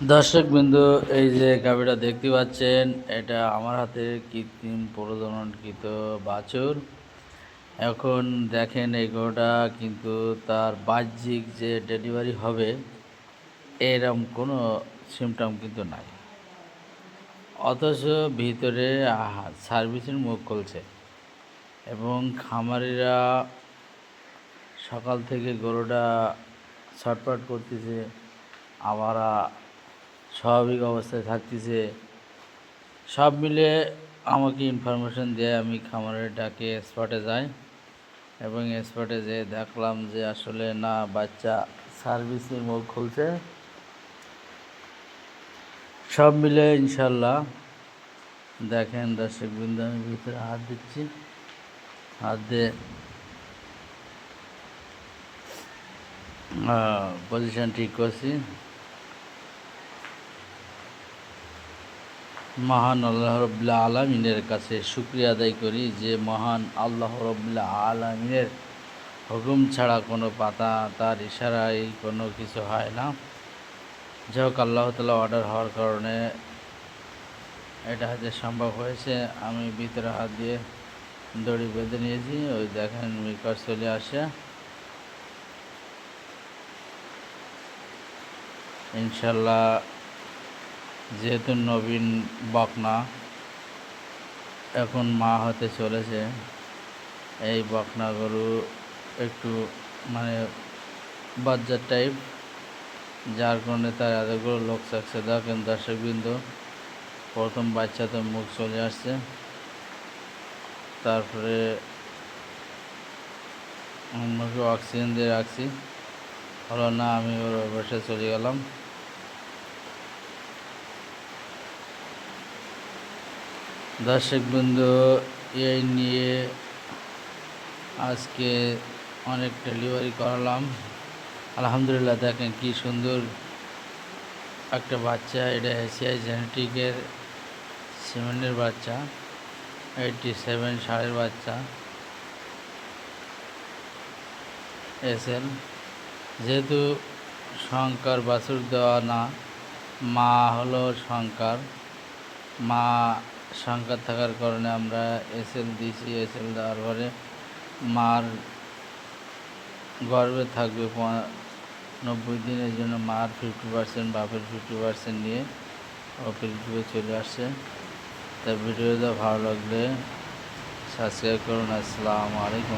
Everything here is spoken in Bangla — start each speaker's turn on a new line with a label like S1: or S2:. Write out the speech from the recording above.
S1: দর্শকবৃন্দ, এই যে গাভীটা দেখতে পাচ্ছেন, এটা আমার হাতে কৃত্রিম প্রজননকৃত বাছুর। এখন দেখেন এই গরুটা কিন্তু তার বাহ্যিক যে ডেলিভারি হবে এরকম কোনো সিমটম কিন্তু নাই, অথচ ভিতরে সার্ভিসের মুখ খুলছে এবং খামারিরা সকাল থেকে গরুটা ছটফট করতেছে, আবার স্বাভাবিক অবস্থায় থাকতেছে। সব মিলে আমাকে ইনফরমেশন দেয়, আমি খামারের ডাকে স্পটে যাই এবং স্পটে যেয়ে দেখলাম যে আসলে না, বাচ্চা সার্ভিসের মুখ খুলছে। সব মিলে ইনশাল্লাহ দেখেন দর্শকবৃন্দ, আমি ভিতরে হাত দিচ্ছি, হাত দিয়ে পজিশন ঠিক করছি। মহান আল্লাহ রব্বুল আলামিনের কাছে শুকরিয়া আদায় করি যে মহান আল্লাহ রব্বুল আলামিনের হুকুম ছাড়া কোনো পাতা তার ইশারায় কোনো কিছু হয় না। যাই হোক, আল্লাহ তাআলা অর্ডার হওয়ার কারণে এটা হয়তো সম্ভব হয়েছে। আমি ভিতরে হাত দিয়ে দড়ি বেঁধে নিয়েছি, ওই দেখেন মিকার চলে আসে। ইনশাল্লাহ যেহেতু নবীন বকনা এখন মা হতে চলেছে, এই বকনা গরু একটু মানে বাচ্চার টাইপ, যার কারণে তার এতগুলো লোক থাকছে। দেখেন দর্শকবৃন্দ, প্রথম বাচ্চাতে মুখ চলে আসছে, তারপরে মুখে অক্সিজেন দিয়ে রাখছি, হলো না, আমি ওর বসে চলে গেলাম। দর্শকবৃন্দ, এই নিয়ে আজকে অনেক ডেলিভারি করালাম, আলহামদুলিল্লাহ। দেখেন কি সুন্দর একটা বাচ্চা, এটা এশিয়াই জেনেটিকের সিমেন্টের বাচ্চা, 87 ষাঁড়ের বাচ্চা এসএল। যেহেতু শঙ্কর বাছুর দেওয়া না, মা হলো শঙ্কর, মা শঙ্কর থাকার কারণে আমরা এসএল দিয়েছি। এসএল দেওয়ার পরে মার গর্ভে থাকবে 90 দিনের জন্য, মার 50%, বাপের 50% নিয়ে ও পৃথিবীতে চলে আসছে। তা ভিডিওটা ভালো লাগলে সাবস্ক্রাইব করুন। আসসালামু আলাইকুম।